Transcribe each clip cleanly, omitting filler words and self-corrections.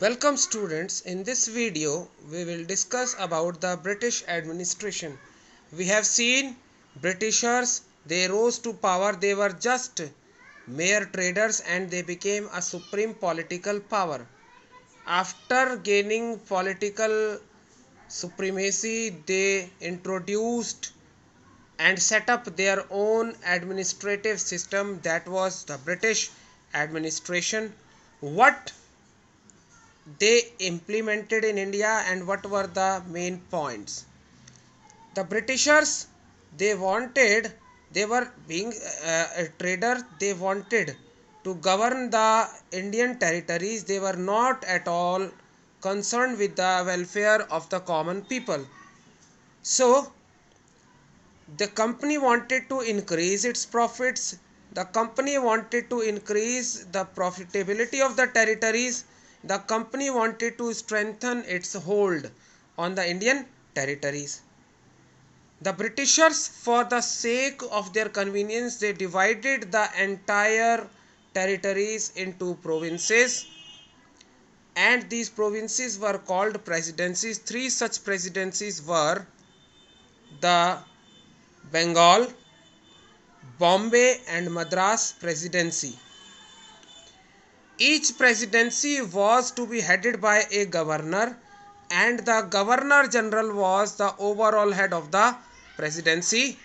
Welcome students, in this video we will discuss about the British administration. We have seen Britishers, they rose to power, they were just mere traders and they became a supreme political power. After gaining political supremacy, they introduced and set up their own administrative system, that was the British administration. What they implemented in India and what were the main points? The Britishers, they wanted, they were being a trader, they wanted to govern the Indian territories. They were not at all concerned with the welfare of the common people. So the company wanted to increase its profits. The company wanted to increase the profitability of the territories. The company wanted to strengthen its hold on the Indian territories. The Britishers, for the sake of their convenience, they divided the entire territories into provinces, and these provinces were called presidencies. Three such presidencies were the Bengal, Bombay and Madras presidency. Each presidency was to be headed by a governor, and the governor general was the overall head of the presidency.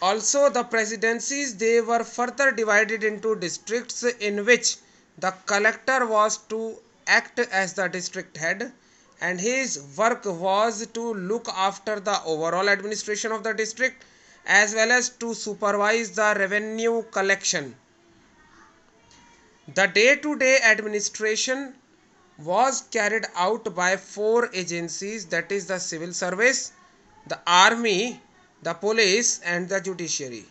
Also, the presidencies, they were further divided into districts in which the collector was to act as the district head, and his work was to look after the overall administration of the district as well as to supervise the revenue collection. The day-to-day administration was carried out by four agencies, that is the civil service, the army, the police and the judiciary.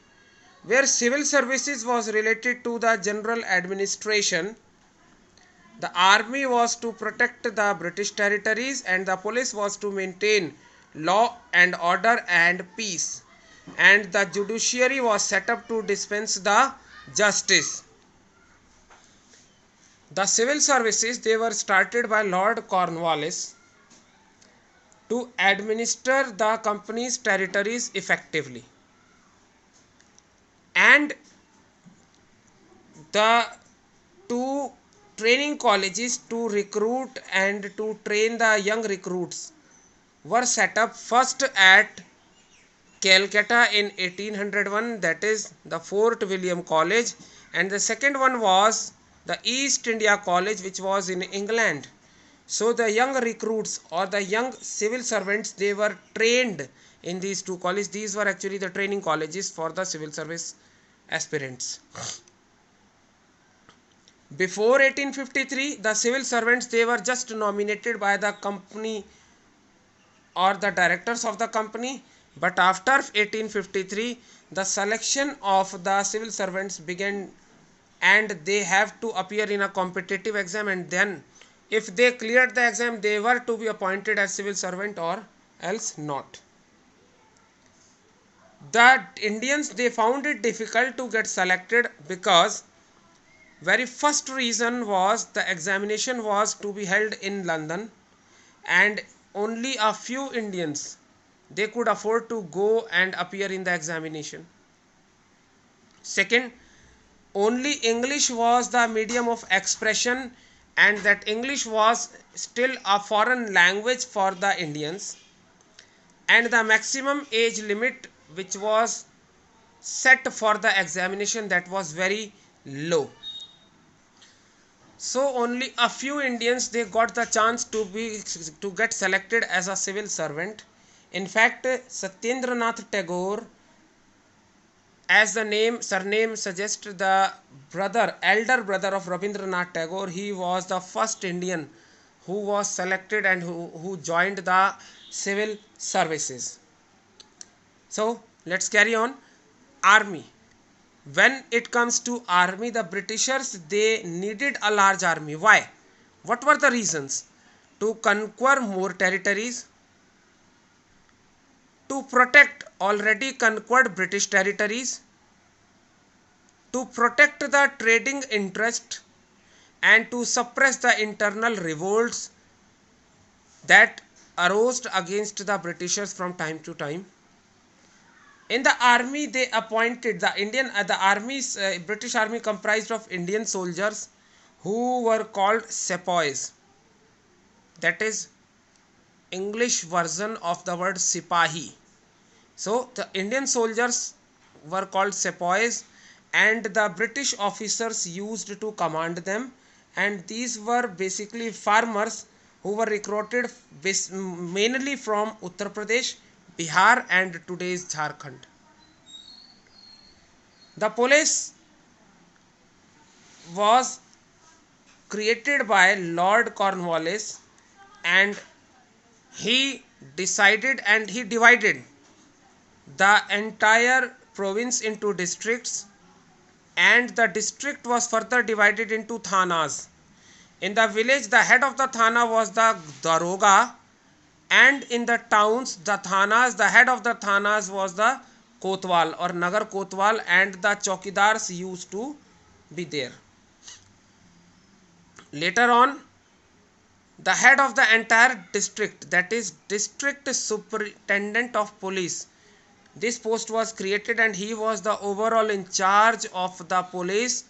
Where civil services was related to the general administration, the army was to protect the British territories and the police was to maintain law and order and peace, and the judiciary was set up to dispense the justice. The civil services, they were started by Lord Cornwallis to administer the company's territories effectively, and the two training colleges to recruit and to train the young recruits were set up, first at Calcutta in 1801, that is the Fort William College, and the second one was the East India College, which was in England. So the young recruits or the young civil servants, they were trained in these two colleges. These were actually the training colleges for the civil service aspirants. Before 1853, the civil servants, they were just nominated by the company or the directors of the company, but after 1853 the selection of the civil servants began, and they have to appear in a competitive exam, and then if they cleared the exam, they were to be appointed as civil servant or else not. The Indians, they found it difficult to get selected because very first reason was the examination was to be held in London, and only a few Indians, they could afford to go and appear in the examination. Second, only English was the medium of expression, and that English was still a foreign language for the Indians, and the maximum age limit which was set for the examination, that was very low. So only a few Indians, they got the chance to get selected as a civil servant. In fact, Satyendranath Tagore, as the surname suggests, the elder brother of Rabindranath Tagore, he was the first Indian who was selected and who joined the civil services. So let's carry on. Army. When it comes to army, the Britishers, they needed a large army. Why? What were the reasons? To conquer more territories, to protect already conquered British territories, to protect the trading interest, and to suppress the internal revolts that arose against the Britishers from time to time. In the army, they appointed the British army comprised of Indian soldiers who were called sepoys. That is English version of the word sipahi. So the Indian soldiers were called sepoys, and the British officers used to command them, and these were basically farmers who were recruited mainly from Uttar Pradesh, Bihar and today's Jharkhand. The police was created by Lord Cornwallis, and he decided and he divided the entire province into districts, and the district was further divided into thanas. In the village, the head of the thana was the daroga, and in the towns, the head of the thanas was the kotwal or nagar kotwal, and the chowkidars used to be there. Later on, the head of the entire district, that is district superintendent of police, this post was created, and he was the overall in charge of the police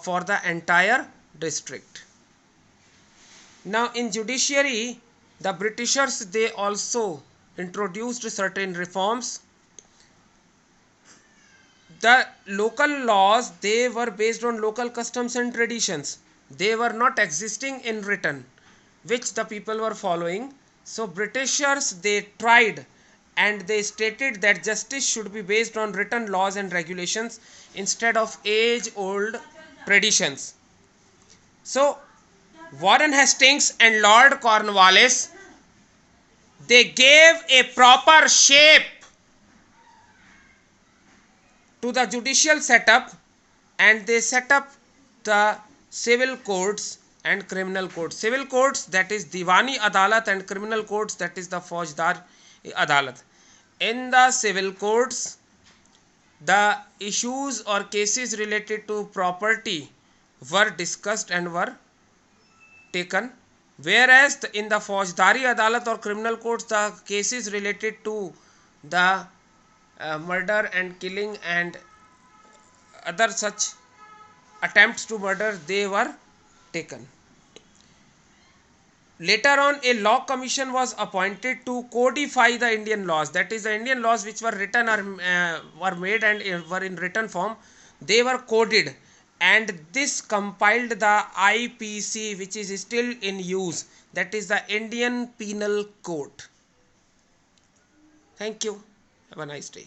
for the entire district. Now in judiciary, the Britishers, they also introduced certain reforms. The local laws, they were based on local customs and traditions. They were not existing in written, which the people were following. So Britishers, they tried and they stated that justice should be based on written laws and regulations instead of age old traditions. So Warren Hastings and Lord Cornwallis, they gave a proper shape to the judicial setup, and they set up the civil courts and criminal courts. Civil courts, that is Diwani Adalat, and criminal courts, that is the Faujdar Adalat. In the civil courts, the issues or cases related to property were discussed and were taken, whereas in the Faujdari Adalat or criminal courts, the cases related to the murder and killing and other such attempts to murder, they were taken. Later on, a law commission was appointed to codify the Indian laws. That is, the Indian laws which were written or were made and were in written form, they were coded, and this compiled the IPC, which is still in use. That is the Indian Penal Code. Thank you. Have a nice day.